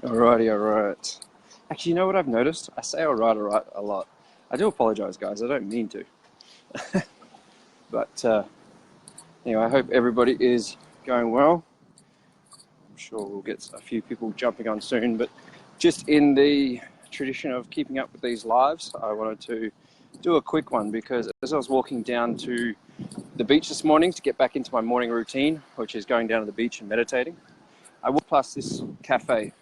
Alrighty, alright. Actually, you know what I've noticed? I say alright a lot. I do apologize, guys. I don't mean to. But anyway, I hope everybody is going well. I'm sure we'll get a few people jumping on soon. But just in the tradition of keeping up with these lives, I wanted to do a quick one because as I was walking down to the beach this morning to get back into my morning routine, which is going down to the beach and meditating, I walked past this cafe.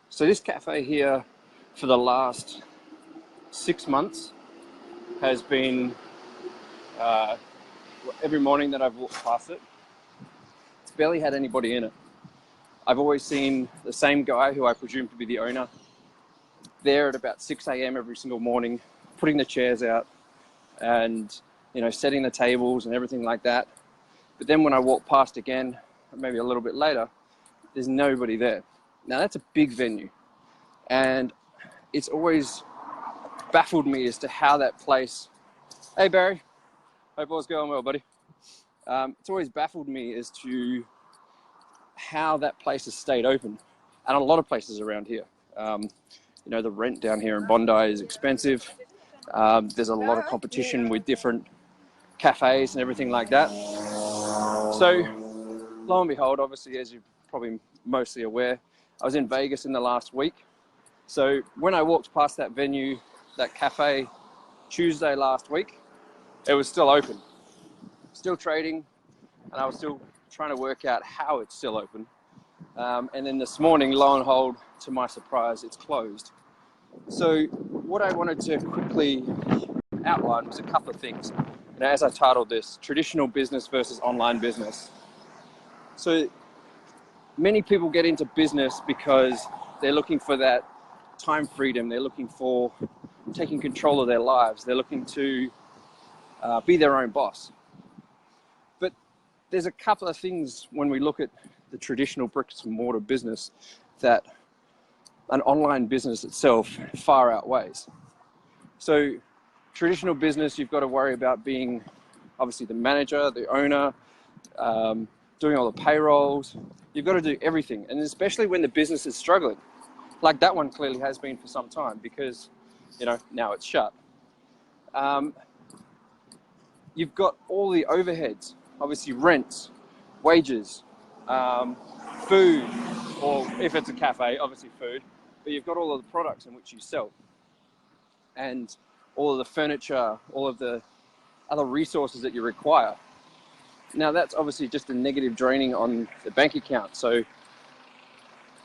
So this cafe here for the last 6 months has been, every morning that I've walked past it, it's barely had anybody in it. I've always seen the same guy, who I presume to be the owner, there at about 6 a.m. every single morning, putting the chairs out and, setting the tables and everything like that. But then when I walk past again, maybe a little bit later, there's nobody there. Now that's a big venue, and it's always baffled me as to how that place... Hey Barry, hope all's going well, buddy. It's always baffled me as to how that place has stayed open, and a lot of places around here. The rent down here in Bondi is expensive. There's a lot of competition with different cafes and everything like that. So lo and behold, obviously, as you're probably mostly aware, I was in Vegas in the last week. So when I walked past that venue, that cafe, Tuesday last week, it was still open, still trading, and I was still trying to work out how it's still open. And then this morning, lo and behold, to my surprise, it's closed. So what I wanted to quickly outline was a couple of things. As I titled this, traditional business versus online business. So many people get into business because they're looking for that time freedom. They're looking for taking control of their lives. They're looking to be their own boss. But there's a couple of things when we look at the traditional bricks and mortar business that an online business itself far outweighs. So traditional business, you've got to worry about being obviously the manager, the owner, doing all the payrolls. You've got to do everything. And especially when the business is struggling, like that one clearly has been for some time because, now it's shut. You've got all the overheads, obviously rents, wages, food, or if it's a cafe, obviously food, but you've got all of the products in which you sell and all of the furniture, all of the other resources that you require. Now that's obviously just a negative draining on the bank account. So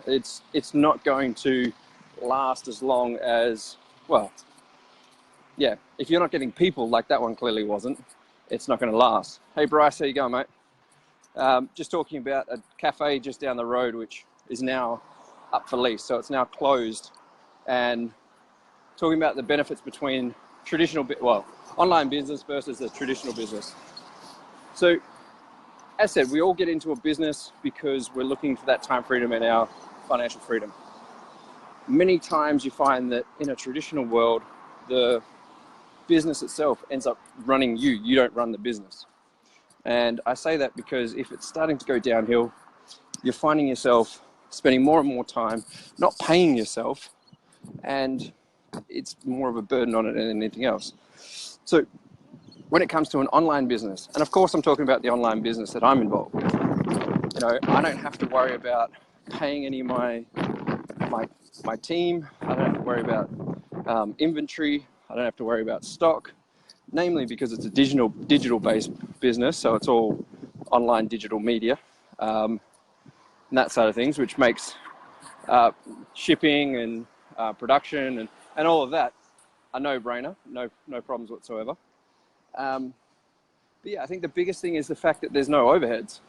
it's not going to last as long as, if you're not getting people, like that one clearly wasn't, it's not going to last. Hey Bryce, how you going, mate? Just talking about a cafe just down the road, which is now up for lease. So it's now closed, and talking about the benefits between online business versus a traditional business. So as said, we all get into a business because we're looking for that time freedom and our financial freedom. Many times you find that in a traditional world, the business itself ends up running you. You don't run the business. And I say that because if it's starting to go downhill, you're finding yourself spending more and more time not paying yourself, and it's more of a burden on it than anything else. So when it comes to an online business, and of course I'm talking about the online business that I'm involved with, I don't have to worry about paying any of my team. I don't have to worry about inventory. I don't have to worry about stock, namely because it's a digital-based business, so it's all online digital media and that side of things, which makes shipping and production and all of that a no-brainer, no problems whatsoever. But yeah, I think the biggest thing is the fact that there's no overheads.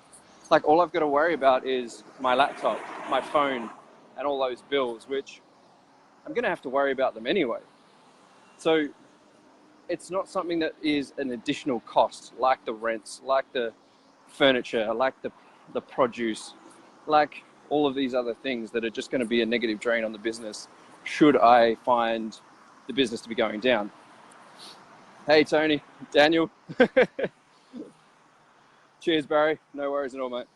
Like all I've got to worry about is my laptop, my phone, and all those bills, which I'm going to have to worry about them anyway. So it's not something that is an additional cost, like the rents, like the furniture, like the produce, like all of these other things that are just going to be a negative drain on the business should I find the business to be going down. Hey, Tony, Daniel. Cheers, Barry. No worries at all, mate.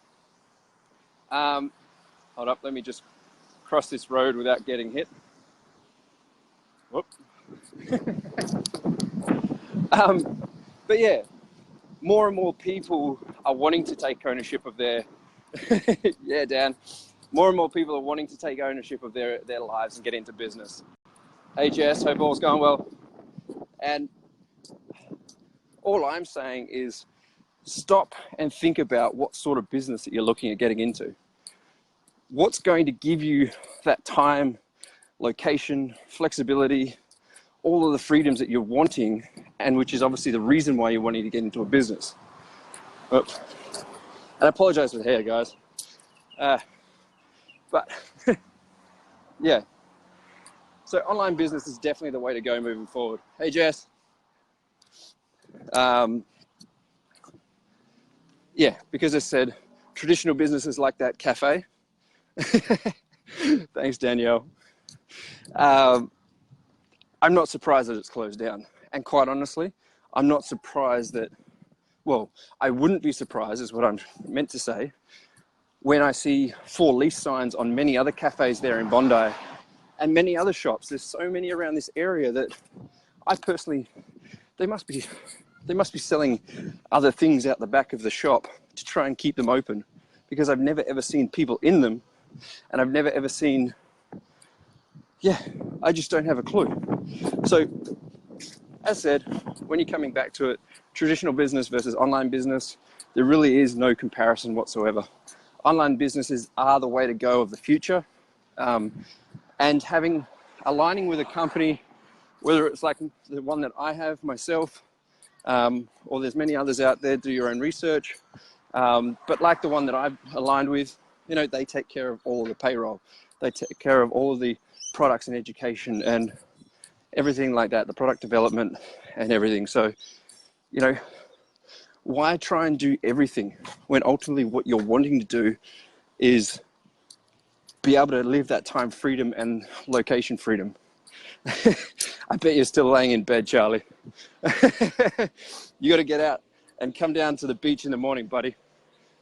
Hold up, let me just cross this road without getting hit. Whoop. But yeah, more and more people are wanting to take ownership of their, yeah, Dan, more and more people are wanting to take ownership of their lives and get into business. Hey Jess, hope all's going well. And all I'm saying is stop and think about what sort of business that you're looking at getting into. What's going to give you that time, location, flexibility, all of the freedoms that you're wanting, and which is obviously the reason why you're wanting to get into a business. Oops. And I apologize for the hair, guys. But yeah, so online business is definitely the way to go moving forward. Hey, Jess. Yeah, because as I said, traditional businesses like that cafe. Thanks, Danielle. I'm not surprised that it's closed down. And quite honestly, I'm not surprised that, well, I wouldn't be surprised is what I'm meant to say, when I see for lease signs on many other cafes there in Bondi and many other shops. There's so many around this area that I personally, they must be selling other things out the back of the shop to try and keep them open, because I've never ever seen people in them, and I've never ever seen, yeah, I just don't have a clue. So as said, when you're coming back to it, traditional business versus online business, there really is no comparison whatsoever. Online businesses are the way to go of the future, and aligning with a company, whether it's like the one that I have myself, or there's many others out there, do your own research. But like the one that I've aligned with, you know, they take care of all of the payroll. They take care of all of the products and education and everything like that, the product development and everything. So, you know, why try and do everything when ultimately what you're wanting to do is be able to live that time freedom and location freedom? I bet you're still laying in bed, Charlie. You got to get out and come down to the beach in the morning, buddy.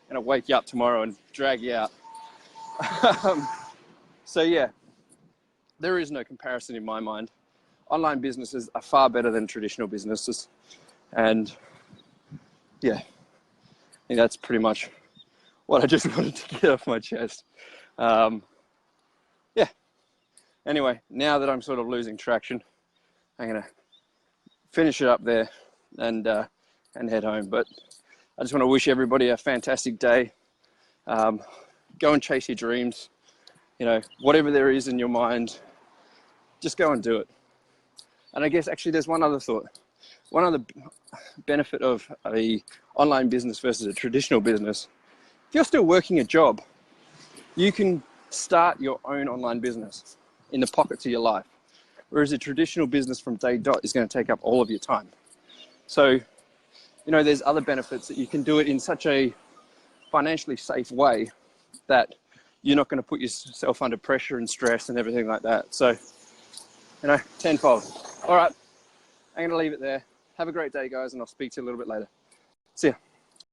And I'll wake you up tomorrow and drag you out. So yeah, there is no comparison in my mind. Online businesses are far better than traditional businesses. And yeah, I think that's pretty much what I just wanted to get off my chest. Yeah. Anyway, now that I'm sort of losing traction, I'm gonna finish it up there and head home. But I just want to wish everybody a fantastic day. Go and chase your dreams. You know, whatever there is in your mind, just go and do it. And I guess actually there's one other thought. One other benefit of a online business versus a traditional business. If you're still working a job, you can start your own online business in the pockets of your life. Whereas a traditional business from day dot is going to take up all of your time. So, you know, there's other benefits that you can do it in such a financially safe way that you're not going to put yourself under pressure and stress and everything like that. So, you know, tenfold. All right, I'm going to leave it there. Have a great day, guys, and I'll speak to you a little bit later. See ya.